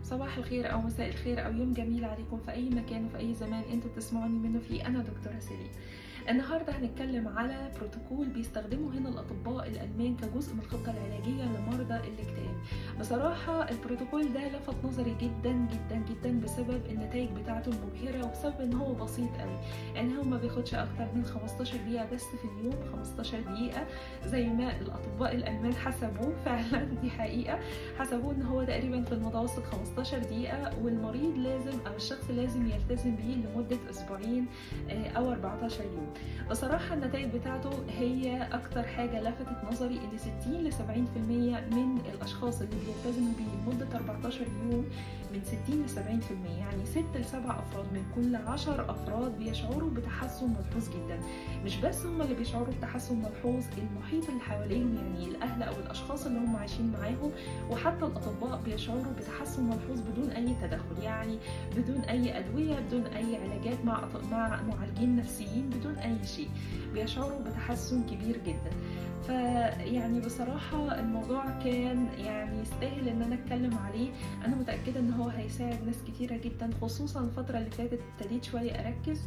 صباح الخير أو مساء الخير أو يوم جميل عليكم في أي مكان وفي أي زمان انتوا بتسمعوني منه فيه. أنا دكتورة سيلين. النهاردة هنتكلم على بروتوكول بيستخدمه هنا الأطباء الألمان كجزء من الخطة العلاجية لمرضى الاكتئاب. بصراحة البروتوكول ده لفت نظري جدا جدا جدا بسبب النتائج بتاعته المبهرة وبسبب ان هو بسيط قوي. يعني هو ما بياخدش أكتر من 15 دقيقة بس في اليوم، 15 دقيقة زي ما الأطباء الألمان حسبوه. فعلا دي حقيقة، حسبوه ان هو تقريبا في المتوسط 15 دقيقة، والمريض لازم أو الشخص لازم يلتزم بيه لمدة أسبوعين أو 14 يوم. بصراحة النتائج بتاعته هي أكتر حاجة لفتت نظري، إن 60 ل 70% من الأشخاص اللي بيلتزموا بيه لمدة 14 يوم، من 60 ل 70%، يعني 6 ل 7 أفراد من كل 10 أفراد بيشعروا بتحسن ملحوظ جدا. مش بس هم اللي بيشعروا بتحسن ملحوظ، المحيط اللي حواليهم يعني الأهل أو الأشخاص اللي هم عايشين معاهم وحتى الأطباء بيشعروا بتحسن ملحوظ بدون أي تدخل، يعني بدون أي أدوية، بدون أي علاجات مع معالجين نفسيين، بدون أي شيء، بيشعروا بتحسن كبير جدا. فيعني بصراحة الموضوع كان يعني يستاهل ان انا اتكلم عليه. انا متأكدة ان هو هيساعد ناس كتيرة جدا، خصوصا الفترة اللي فاتت ابتديت شوية اركز،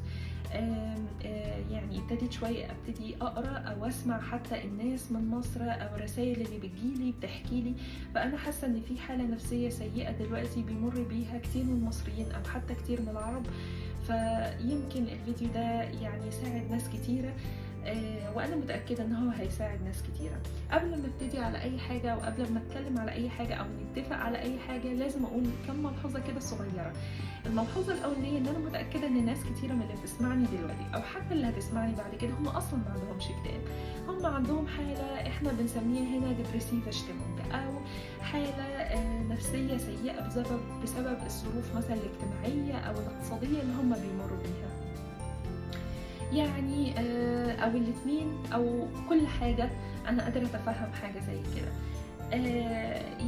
يعني ابتديت شوية ابتدي اقرأ او اسمع حتى الناس من مصر او الرسائل اللي بتجيلي بتحكيلي. فانا حاسة ان في حالة نفسية سيئة دلوقتي بيمر بيها كتير من المصريين او حتى كتير من العرب، فيمكن الفيديو ده يعني يساعد ناس كتيرة، وانا متاكده ان هو هيساعد ناس كتيره. قبل ما ابتدي على اي حاجه وقبل ما اتكلم على اي حاجه او نتفق على اي حاجه، لازم اقول كم ملحوظه كده صغيره. الملحوظه الاولانيه ان انا متاكده ان ناس كتيره من اللي بتسمعني دلوقتي او حتى اللي هتسمعني بعد كده هم اصلا ما عندهمش اكتئاب، هم عندهم حاله احنا بنسميها هنا ديبريسيف اشتيمونج، او حاله نفسيه سيئه بسبب الظروف مثلا الاجتماعيه او الاقتصاديه اللي هم بيمروا بيها، يعني او الاتنين او كل حاجة. انا قادرة اتفهم حاجة زي كده.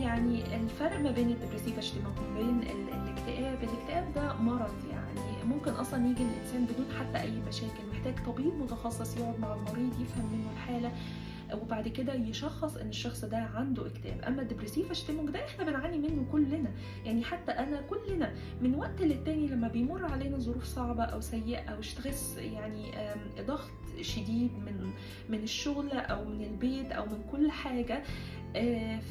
يعني الفرق ما بين الدبريسيف اشتباه وبين الاكتئاب ده مرض، يعني ممكن اصلا يجي الانسان بدون حتى اي مشاكل، محتاج طبيب متخصص يقعد مع المريض يفهم منه الحالة وبعد كده يشخص ان الشخص ده عنده اكتئاب. اما الدبريسيف اشتيمونج ده احنا بنعاني منه كلنا، يعني حتى انا، كلنا من وقت للتاني لما بيمر علينا ظروف صعبة او سيئة او ستريس، يعني ضغط شديد من الشغل او من البيت او من كل حاجة،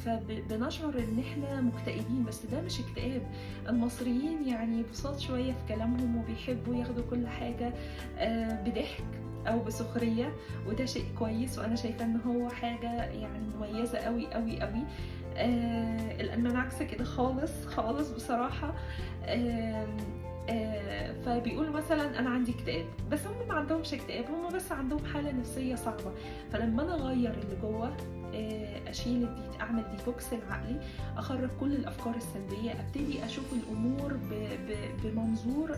فبنشعر ان احنا مكتئبين. بس ده مش اكتئاب. المصريين يعني بساط شوية في كلامهم وبيحبوا ياخدوا كل حاجة بضحك او بسخرية، وده شيء كويس وانا شايفة ان هو حاجة يعني مميزة قوي قوي قوي. الألمان عكس كده خالص خالص بصراحة. فبيقولوا مثلا انا عندي اكتئاب، بس هم ما عندهمش اكتئاب، هم بس عندهم حالة نفسية صعبة. فلما انا اغير اللي جوه، اشيل اعمل ديتوكس العقلي، اخرج كل الافكار السلبيه، ابتدي اشوف الامور بمنظور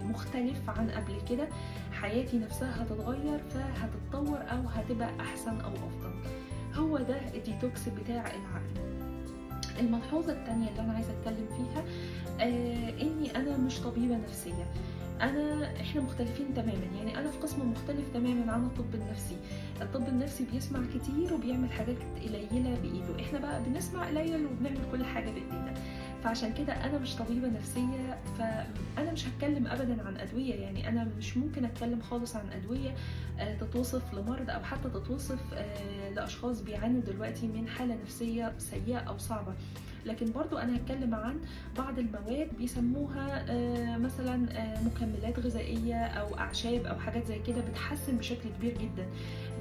مختلف عن قبل كده، حياتي نفسها هتتغير، فهتتطور او هتبقى احسن او افضل. هو ده الديتوكس بتاع العقل. الملحوظه الثانيه اللي انا عايزه اتكلم فيها، اني انا مش طبيبه نفسيه. احنا مختلفين تماما، يعني انا في قسم مختلف تماما عن الطب النفسي. الطب النفسي بيسمع كتير وبيعمل حاجات قليله بايده، احنا بقى بنسمع قليل وبنعمل كل حاجه بايدينا. فعشان كده انا مش طبيبه نفسيه، فانا مش هتكلم ابدا عن ادويه، يعني انا مش ممكن اتكلم خالص عن ادويه تتوصف لمرضى او حتى تتوصف لاشخاص بيعانوا دلوقتي من حاله نفسيه سيئه او صعبه. لكن برضو انا هتكلم عن بعض المواد بيسموها مثلا مكملات غذائية او اعشاب او حاجات زي كده، بتحسن بشكل كبير جدا،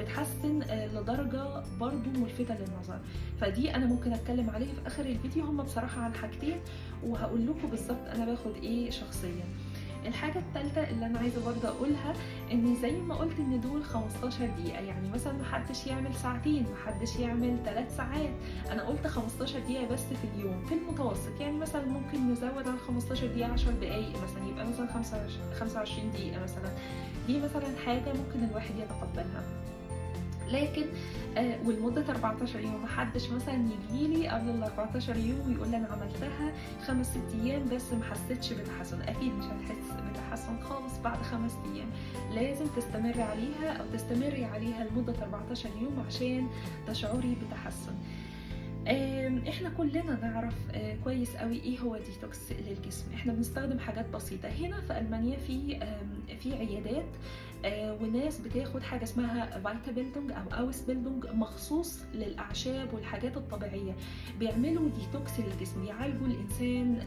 بتحسن لدرجة برضو ملفتة للنظر. فدي انا ممكن اتكلم عليها في اخر الفيديو. هم بصراحة عن حاجتين وهقول لكم بالظبط انا باخد ايه شخصيا. الحاجة الثالثة اللي أنا عايزة برضه أقولها، إن زي ما قلت إن دول 15 دقيقة، يعني مثلا محدش يعمل ساعتين، محدش يعمل 3 ساعات، أنا قلت 15 دقيقة بس في اليوم في المتوسط. يعني مثلا ممكن نزود عن 15 دقيقة 10 دقايق مثلا، يبقى مثلا 25 دقيقة مثلا. دي مثلا حاجة ممكن الواحد يتقبلها. لكن والمدة 14 يوم، محدش مثلا يجيلي قبل ال 14 يوم ويقول لي انا عملتها 5-6 ايام بس ما حسيتش بتحسن. اكيد مش هتحس بتحسن خالص بعد 5 ايام، لازم تستمري عليها او تستمري عليها لمدة 14 يوم عشان تشعري بتحسن. احنا كلنا نعرف كويس قوي ايه هو ديتوكس للجسم. احنا بنستخدم حاجات بسيطه. هنا في المانيا في عيادات وناس بتاخد حاجه اسمها فايتا بيلدونج او اوس بيلدونج مخصوص للاعشاب والحاجات الطبيعيه. بيعملوا ديتوكس للجسم، يعالجوا الانسان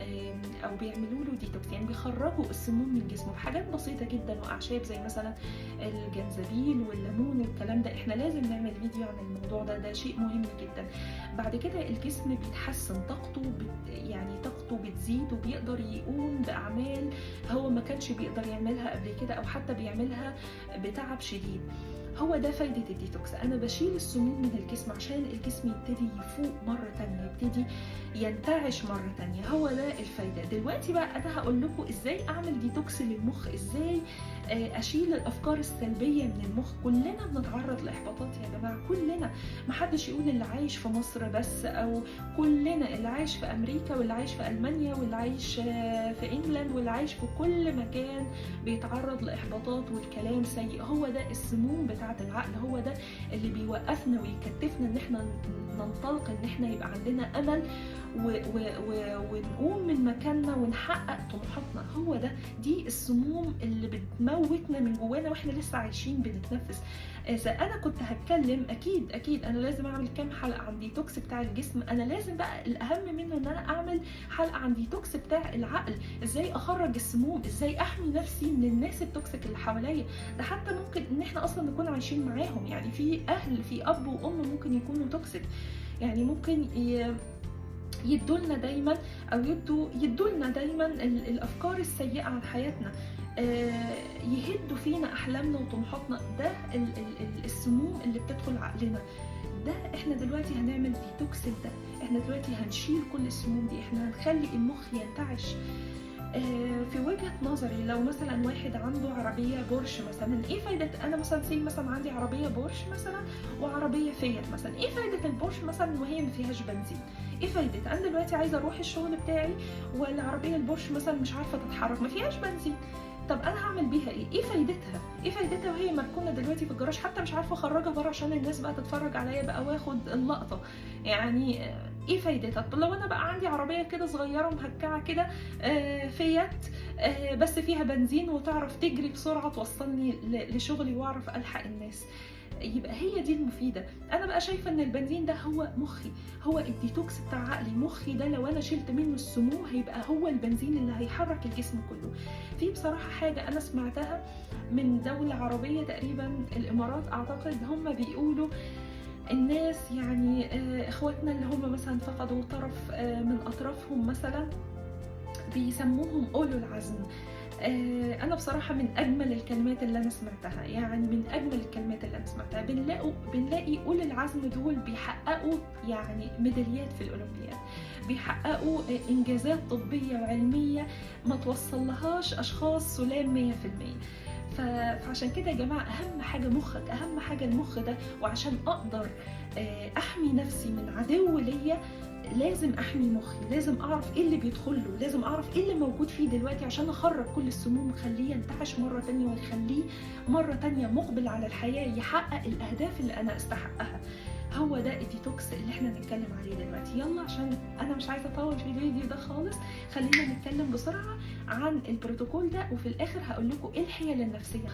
او بيعملوا له ديتوكس، يعني بيخرجوا السموم من جسمه بحاجات بسيطه جدا واعشاب زي مثلا الجنزبيل والليمون والكلام ده. احنا لازم نعمل فيديو عن الموضوع ده، ده شيء مهم جدا. بعد كده الجسم بيتحسن، يعني طاقته بتزيد وبيقدر يقوم بأعمال هو ما كانش بيقدر يعملها قبل كده أو حتى بيعملها بتعب شديد. هو ده فايدة الديتوكس. أنا بشيل السموم من الجسم عشان الجسم يبتدي يفوق مرة تانية، يبتدي ينتعش مرة تانية. هو ده الفايدة. دلوقتي بقى أنا هقول لكم إزاي أعمل ديتوكس للمخ، إزاي أشيل الأفكار السلبية من المخ. كلنا بنتعرض لإحباطات يا جماعة، كلنا. محدش يقول اللي عايش في مصر بس، أو كلنا، اللي عايش في أمريكا واللي عايش في ألمانيا واللي عايش في إنجلاند واللي عايش في كل مكان بيتعرض لإحباطات والكلام سيء. هو ده السموم بتاعة العقل، هو ده اللي بيوقفنا ويكتفنا ان احنا ننطلق، ان احنا يبقى عندنا امل ونقوم من مكاننا ونحقق طموحاتنا. هو ده، دي السموم اللي بتموتنا من جوانا واحنا لسه عايشين بنتنفس. اذا انا كنت هتكلم اكيد انا لازم اعمل كام حلقه عن ديتوكس بتاع الجسم، انا لازم بقى الاهم منه ان انا اعمل حلقه عن ديتوكس بتاع العقل، ازاي اخرج السموم، ازاي احمي نفسي من الناس التوكسيك اللي حواليا. ده حتى ممكن ان احنا اصلا نكون عايشين معاهم، يعني في اهل، في اب وام ممكن يكونوا توكسيك، يعني ممكن يدولنا دايما او يدولنا دايما الافكار السيئه عن حياتنا، يهدوا فينا احلامنا وطموحاتنا. ده السموم اللي بتدخل عقلنا. ده احنا دلوقتي هنعمل ديتوكس ده، احنا دلوقتي هنشيل كل السموم دي، احنا هنخلي المخ ينتعش. في وجهة نظري لو مثلا واحد عنده عربية بورش مثلا، ايه فايدة انا مثلا مثلا عندي عربية بورش مثلا وعربية فيات مثلا، ايه فايدة البورش مثلا وهي ما فيهاش بنزين؟ ايه فايدة؟ انا دلوقتي عايزة اروح الشغل بتاعي والعربية البورش مثلا مش عارفة تتحرك، ما فيهاش بنزين. طب انا هعمل بيها ايه؟ ايه فايدتها؟ ايه فايدتها وهي مركونه دلوقتي في الجراج، حتى مش عارفه اخرجها بره عشان الناس بقى تتفرج عليا بقى واخد اللقطه. يعني ايه فايدتها؟ طب لو انا بقى عندي عربيه كده صغيره مهكعه كده فيات بس فيها بنزين وتعرف تجري بسرعه توصلني لشغلي واعرف الحق الناس، يبقى هي دي المفيده. انا بقى شايفه ان البنزين ده هو مخي، هو الديتوكس بتاع عقلي. مخي ده لو انا شلت منه السموم هيبقى هو البنزين اللي هيحرك الجسم كله. في بصراحه حاجه انا سمعتها من دوله عربيه تقريبا الامارات اعتقد، هم بيقولوا الناس يعني اخواتنا اللي هم مثلا فقدوا طرف من اطرافهم مثلا بيسموهم اولو العزم. انا بصراحه من اجمل الكلمات اللي انا سمعتها، يعني من اجمل الكلمات اللي انا سمعتها. بنلاقي اولي العزم دول بيحققوا يعني ميداليات في الاولمبياد، بيحققوا انجازات طبيه وعلميه ما توصلهاش اشخاص سلام 100%. فعشان كده يا جماعه اهم حاجه مخك، اهم حاجه المخ ده. وعشان اقدر احمي نفسي من عدو ليا لازم احمي مخي، لازم اعرف ايه اللي بيدخل له، لازم اعرف ايه اللي موجود فيه دلوقتي عشان اخرج كل السموم وخليه ينتعش مره تانية ويخليه مره تانية مقبل على الحياه، يحقق الاهداف اللي انا استحقها. هو ده الديتوكس اللي احنا هنتكلم عليه دلوقتي. يلا عشان انا مش عايزه اطول في الفيديو ده خالص، خلينا نتكلم بسرعه عن البروتوكول ده وفي الاخر هقول لكم ايه الحيل النفسيه.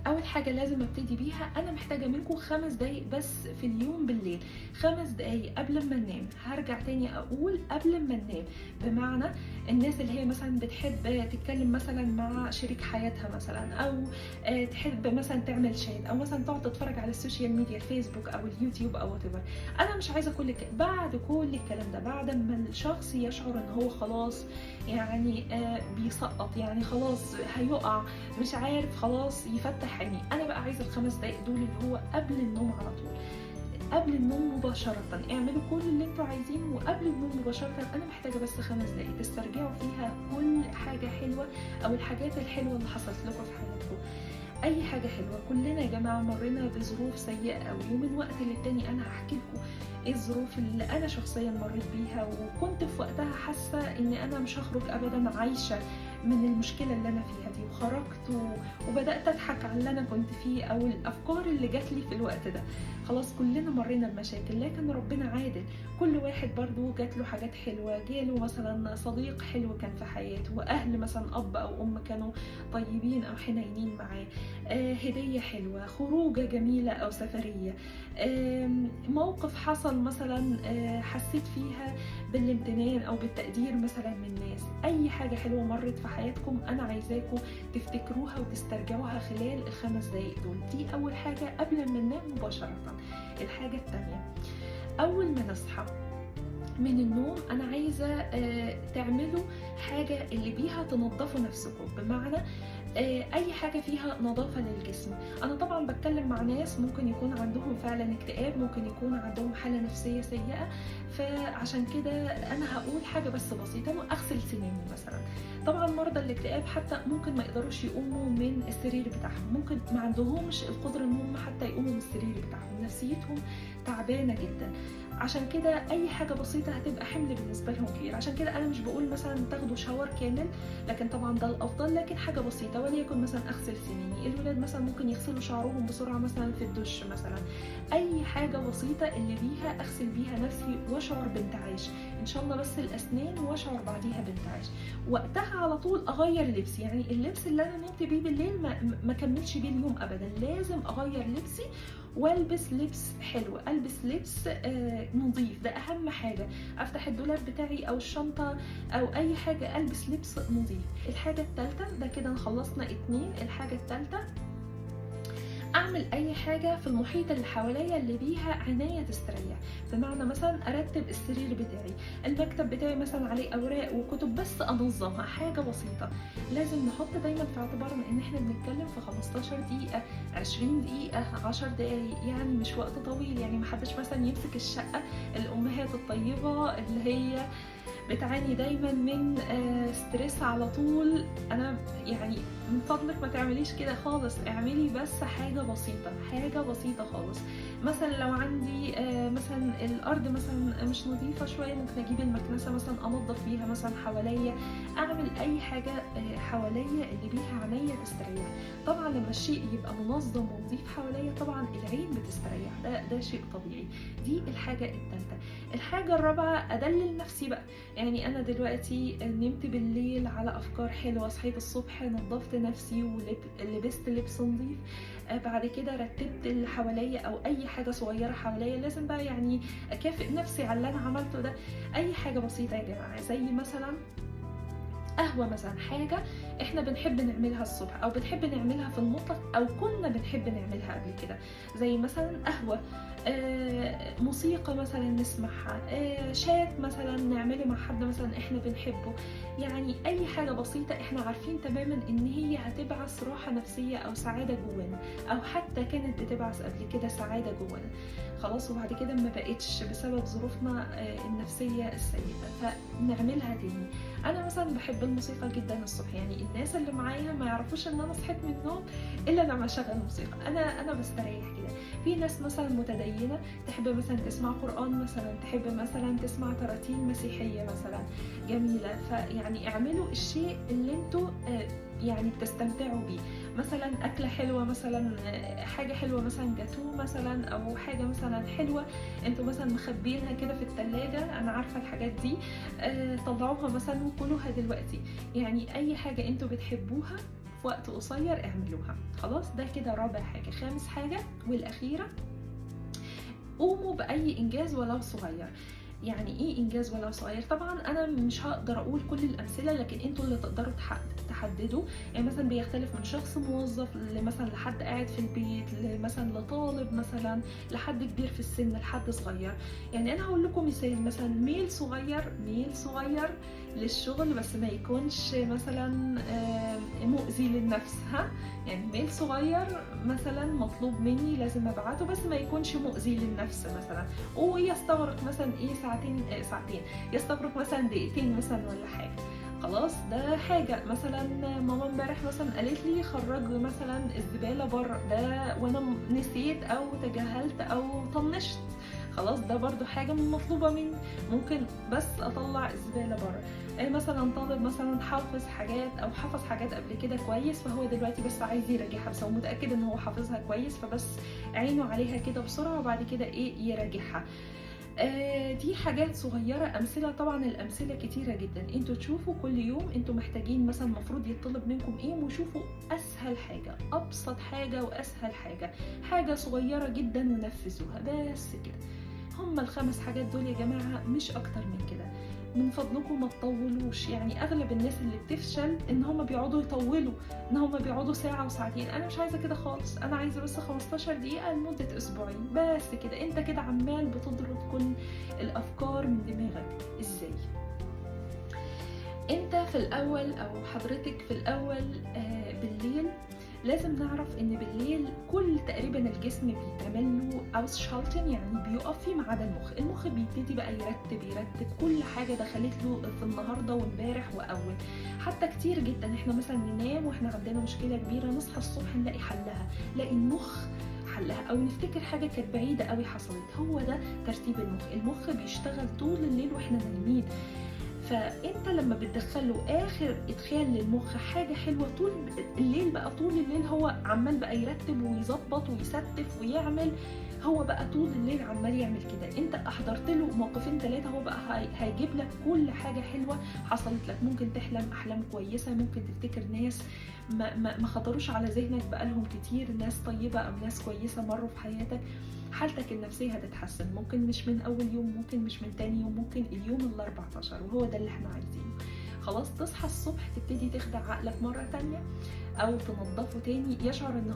اول حاجه لازم ابتدي بيها، انا محتاجه منكم 5 دقايق بس في اليوم بالليل، 5 دقايق قبل ما ننام. هرجع تاني اقول قبل ما ننام، بمعنى الناس اللي هي مثلا بتحب تتكلم مثلا مع شريك حياتها مثلا، او تحب مثلا تعمل شات، او مثلا تقعد تتفرج على السوشيال ميديا، الفيسبوك او اليوتيوب او وات ايفر. انا مش عايزه بعد كل الكلام ده، بعد ما الشخص يشعر ان هو خلاص يعني بيسقط، يعني خلاص هيقع مش عارف خلاص يفتح عينيه، انا بقى عايزه ال5 دقايق دول اللي هو قبل النوم على طول، قبل النوم مباشرة. اعملوا كل اللي انتوا عايزينه وقبل النوم مباشرة. انا محتاجة بس 5 دقايق تسترجعوا فيها كل حاجة حلوة او الحاجات الحلوة اللي حصلت لكم في حياتكم. اي حاجة حلوة. كلنا يا جماعة مرينا بظروف سيئة قوي، ومن وقت للتاني انا هحكي لكم ايه الظروف اللي انا شخصيا مريت بيها، وكنت في وقتها حاسة ان انا مش هخرج ابدا عايشة من المشكلة اللي انا فيها دي، وخرجت وبدأت اضحك على اللي انا كنت فيه او الافكار اللي جات لي في الوقت ده. خلاص كلنا مرينا بمشاكل، لكن ربنا عادل، كل واحد برضو جات له حاجات حلوة، جاله مثلا صديق حلو كان في حياته، واهل مثلا اب او ام كانوا طيبين او حنينين معاه، هدية حلوة، خروجة جميلة او سفرية، موقف حصل مثلا حسيت فيها بالامتنان او بالتقدير مثلا من الناس. اي حاجة حلوة مرت في حياتكم انا عايزاكم تفتكروها وتسترجعوها خلال ال5 دقايق دول. دي اول حاجة قبل ما ننام مباشرة. الحاجة التانية، اول ما نصحى من النوم انا عايزة تعملوا حاجة اللي بيها تنظفوا نفسكم، بمعنى اي حاجة فيها نظافة للجسم. انا طبعا بتكلم مع ناس ممكن يكون عندهم فعلا اكتئاب، ممكن يكون عندهم حالة نفسية سيئة، فعشان كده انا هقول حاجة بس بسيطة، اغسل سناني مثلا. طبعا مرضى الاكتئاب حتى ممكن ما يقدروش يقوموا من السرير بتاعهم، ممكن ما عندهمش القدرة ان هم حتى يقوموا من السرير بتاعهم، نفسيتهم تعبانة جدا. عشان كده اي حاجة بسيطة هتبقى حمل بالنسبة لهم كبير. عشان كده انا مش بقول مثلا تاخدوا شاور كامل، لكن طبعا ده الافضل، لكن حاجة بسيطة، وليكن مثلا اغسل سنيني. الولاد مثلا ممكن يغسلوا شعرهم بسرعة مثلا في الدش مثلا. اي حاجة بسيطة اللي بيها اغسل بيها نفسي واشعر بانتعاش، ان شاء الله بس الاسنان، واشعر بعديها بانتعاش. وقتها على طول اغير لبسي، يعني اللبس اللي انا نمت بيه بالليل ما كملش بيه اليوم ابدا، لازم اغير لبسي والبس لبس حلو، البس لبس نظيف، ده اهم حاجه. افتح الدولاب بتاعي او الشنطه او اي حاجه البس لبس نظيف. الحاجه الثالثه، ده كده خلصنا 2. الحاجه الثالثه، اعمل اي حاجه في المحيط اللي حواليا اللي بيها عنايه تستريح، بمعنى مثلا ارتب السرير بتاعي، المكتب بتاعي مثلا عليه اوراق وكتب، بس انظمها. حاجه بسيطه. لازم نحط دايما في اعتبارنا ان احنا بنتكلم في 15 دقيقه، 20 دقيقه، 10 دقايق، يعني مش وقت طويل. يعني محدش مثلا يمسك الشقه، الامهات الطيبه اللي هي بتعاني دايما من ستريس على طول، انا يعني من فضلك ما تعمليش كده خالص. اعملي بس حاجة بسيطة، حاجة بسيطة خالص. مثلا لو عندي مثلا الارض مثلا مش نظيفة شوية، ممكن اجيب المكنسة مثلا انظف فيها مثلا حواليا، اعمل اي حاجة حواليا اللي بيها عناية تستريح. طبعا لما الشيء يبقى منظم ونظيف حواليا طبعا العين بتستريح، ده شيء طبيعي. دي الحاجة الثالثة. الحاجة الرابعة، ادلل نفسي بقى. يعني انا دلوقتي نمت بالليل على افكار حلوة، صحيت الصبح نظفت نفسي ولبست لبس نظيف، بعد كده رتبت اللي حواليا او اي حاجة صغيرة حواليا، لازم بقى يعني اكافئ نفسي على اللي انا عملته ده. اي حاجة بسيطة يا جماعة، زي مثلا قهوة مثلا، حاجة احنا بنحب نعملها الصبح او بنحب نعملها في المطلق او كنا بنحب نعملها قبل كده، زي مثلا قهوة، موسيقى مثلا نسمعها، شات مثلا نعمله مع حد مثلا احنا بنحبه. يعني اي حاجة بسيطة احنا عارفين تماما ان هي هتبعث راحة نفسية او سعادة جوانا، او حتى كانت بتبعث قبل كده سعادة جوانا خلاص، وبعد كده ما بقتش بسبب ظروفنا النفسية السيئة، فنعملها تاني. انا مثلا بحب الموسيقى جدا الصبح، يعني الناس اللي معايا ما يعرفوش ان انا صحيت من النوم الا لما اشغل موسيقى، انا بستريح كده. في ناس مثلا متدينة تحب مثلا تسمع قرآن مثلا، تحب مثلا تسمع تراتيل مسيحية مثلا جميلة، فيعني اعملوا الشيء اللي انتوا يعني بتستمتعوا بيه. مثلا أكلة حلوة مثلا، حاجة حلوة مثلا جاتوه مثلا، أو حاجة مثلا حلوة انتوا مثلا مخبينها كده في التلاجة، أنا عارفة الحاجات دي، طلعوها مثلا وكلوها دلوقتي. يعني أي حاجة انتوا بتحبوها في وقت قصير اعملوها. خلاص ده كده رابع حاجة. خامس حاجة والأخيرة، قوموا بأي إنجاز ولو صغير. يعني ايه انجاز ولو صغير؟ طبعا انا مش هقدر اقول كل الامثله، لكن انتوا اللي تقدروا تحددوا. يعني مثلا بيختلف من شخص موظف مثلا لحد قاعد في البيت، مثلا لطالب مثلا، لحد كبير في السن، لحد صغير. يعني انا هقول لكم مثال، مثلا ميل صغير للشغل، بس ما يكونش مثلا مؤذي للنفس. يعني ميل صغير مثلا مطلوب مني لازم ابعته، بس ما يكونش مؤذي للنفس مثلا، ويستغرق مثلا ساعتين، يستغرق مثلا دقيقتين مثلا ولا حاجه. خلاص ده حاجه. مثلا ماما امبارح مثلا قالت لي خرج مثلا الزباله بره، ده وانا نسيت او تجاهلت او طنشت، خلاص ده برضو حاجة مطلوبة مني، ممكن بس اطلع الزبالة بره. مثلا طالب مثلا حافظ حاجات او حفظ حاجات قبل كده كويس، فهو دلوقتي بس عايز يراجعها، بس هو متأكد ان هو حافظها كويس، فبس عينه عليها كده بسرعة وبعد كده يراجعها. دي حاجات صغيرة، أمثلة طبعا الأمثلة كتيرة جدا. انتوا تشوفوا كل يوم انتوا محتاجين مثلا المفروض يطلب منكم ايه، وشوفوا أسهل حاجة، أبسط حاجة وأسهل حاجة، حاجة صغيرة جدا ونفذوها بس كده. هما ال5 حاجات دول يا جماعة، مش أكتر من كده. من فضلكم ما تطولوش، يعني اغلب الناس اللي بتفشل ان هم بيقعدوا يطولوا، ان هم بيقعدوا ساعة وساعتين. انا مش عايزة كده خالص، انا عايزة بس 15 دقيقة لمدة اسبوعين بس كده. انت كده عمال بتضرب كل الافكار من دماغك. ازاي؟ انت في الاول او حضرتك في الاول بالليل لازم نعرف ان بالليل كل تقريبا الجسم بيتعمل له اوسشالتن، يعني بيقف فيه ما عدا المخ. المخ بيبتدي بقى يرتب كل حاجه دخلت له في النهارده وامبارح واول. حتى كتير جدا احنا مثلا ننام واحنا عندنا مشكله كبيره، نصحى الصبح نلاقي حلها، نلاقي المخ حلها، او نفتكر حاجه كانت بعيده قوي حصلت. هو ده ترتيب المخ. المخ بيشتغل طول الليل واحنا نايمين. فانت لما بتدخله اخر ادخال للمخ حاجه حلوه طول الليل، بقى طول الليل هو عمال بقى يرتب ويظبط ويستف ويعمل، هو بقى طول الليل عمال يعمل كده. انت احضرت له موقفين 3، هو بقى هيجيب لك كل حاجه حلوه حصلت لك. ممكن تحلم احلام كويسه، ممكن تفتكر ناس ما خطروش على ذهنك بقالهم كتير، ناس طيبه او ناس كويسه مروا في حياتك. حالتك النفسية هتتحسن، ممكن مش من أول يوم، ممكن مش من تاني يوم، ممكن اليوم ال14، وهو ده اللي احنا عايزينه. خلاص تصحى الصبح تبتدي تخدع عقلك مرة تانية أو تنظفه تاني، يشعر إن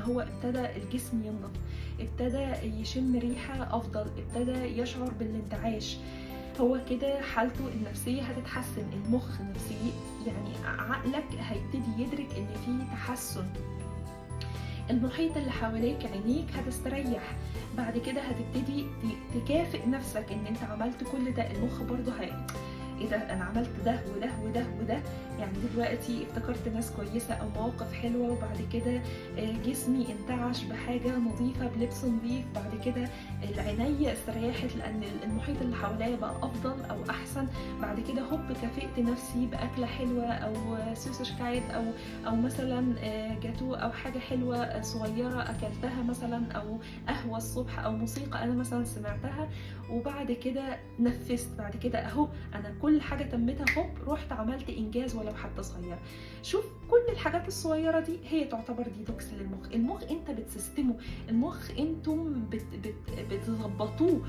هو ابتدى الجسم ينضف، ابتدى يشم ريحة أفضل، ابتدى يشعر بالانتعاش. هو كده حالته النفسية هتتحسن، المخ نفسي يعني عقلك هيبتدي يدرك إن في تحسن. المحيط اللي حواليك، عينيك هتستريح. بعد كده هتبتدي تكافئ نفسك ان انت عملت كل ده. المخ برضو ايه ده، انا عملت ده وده وده وده، يعني دلوقتي افتكرت ناس كويسة او مواقف حلوة، وبعد كده جسمي انتعش بحاجة نظيفة بلبس نظيف، بعد كده العينية استريحت لان المحيط اللي حواليا بقى افضل او احسن. بعد كده هوب كافئت نفسي باكلة حلوة او سوسشكايت او مثلا جاتو او حاجة حلوة صغيرة اكلتها مثلا، او قهوة الصبح، او موسيقى انا مثلا سمعتها، وبعد كده نفذت. بعد كده اهو انا كل حاجة تمتها، هوب رحت عملت انجاز ولو حتى صغير. شوف كل الحاجات الصغيرة دي هي تعتبر ديتوكس للمخ. المخ انت بتسيستمه، المخ انتم بتظبطوه،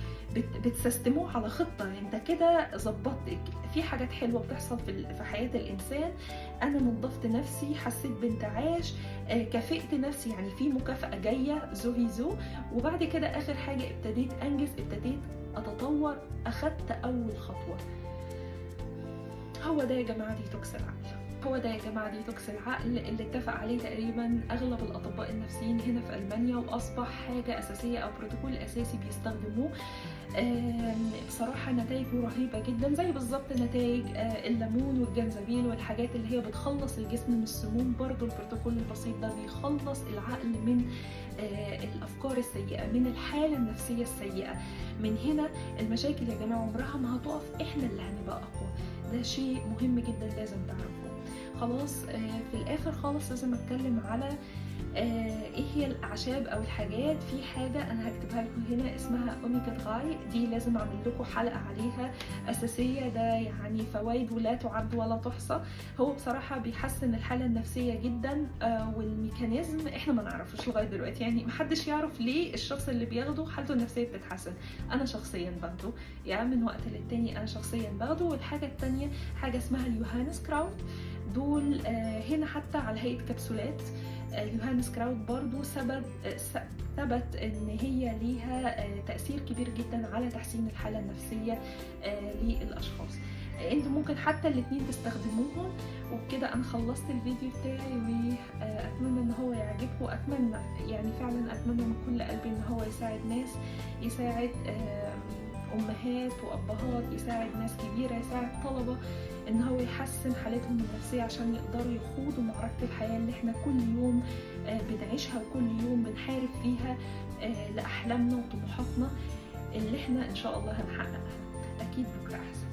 بتسيستموه على خطة. انت كده ظبطت في حاجات حلوة بتحصل في حياة الانسان. انا نظفت نفسي، حسيت بانتعاش، كافئت نفسي، يعني في مكافأة جاية زو. وبعد كده اخر حاجة ابتديت انجز، ابتديت اتطور، اخدت اول خطوة. هو ده يا جماعة ديتوكس العقل. هو ده يا جماعة ديتوكس العقل اللي اتفق عليه تقريبا اغلب الاطباء النفسيين هنا في المانيا، واصبح حاجة اساسية او بروتوكول اساسي بيستخدموه. بصراحة نتائجه رهيبة جدا، زي بالظبط نتائج الليمون والجنزبيل والحاجات اللي هي بتخلص الجسم من السموم. برضو البروتوكول البسيط ده بيخلص العقل من الافكار السيئة، من الحالة النفسية السيئة. من هنا المشاكل يا جماعة عمرها ما هتقف، احنا اللي هنبقى اقوى. ده شيء مهم جدا لازم تعرفه. خلاص في الاخر خالص لازم اتكلم على ايه هي الاعشاب او الحاجات. في حاجه انا هكتبها لكم هنا اسمها اوميجا 3، دي لازم اعمل لكم حلقه عليها اساسيه. ده يعني فوائده لا تعد ولا تحصى. هو بصراحه بيحسن الحاله النفسيه جدا، والميكانيزم احنا ما نعرفوش لغايه دلوقتي، يعني محدش يعرف ليه الشخص اللي بياخده حالته النفسيه بتتحسن. انا شخصيا باخده، يعني من وقت للتاني انا شخصيا باخده. والحاجه التانيه حاجه اسمها اليوهانس كراوت، دول هنا حتى على هيئه كبسولات. يوهانس كراوت برضو ثبت ان هي ليها تأثير كبير جدا على تحسين الحالة النفسية للأشخاص. انتوا ممكن حتى الاثنين تستخدموهم. وبكده انا خلصت الفيديو بتاعي، واتمنى ان هو يعجبكم. اتمنى يعني فعلا اتمنى من كل قلبي ان هو يساعد ناس، يساعد امهات وابهات، يساعد ناس كبيره، يساعد طلبه ان هو يحسن حالتهم النفسيه عشان يقدروا يخوضوا معركه الحياه اللي احنا كل يوم بنعيشها وكل يوم بنحارب فيها لاحلامنا وطموحاتنا اللي احنا ان شاء الله هنحققها. اكيد بكره احسن.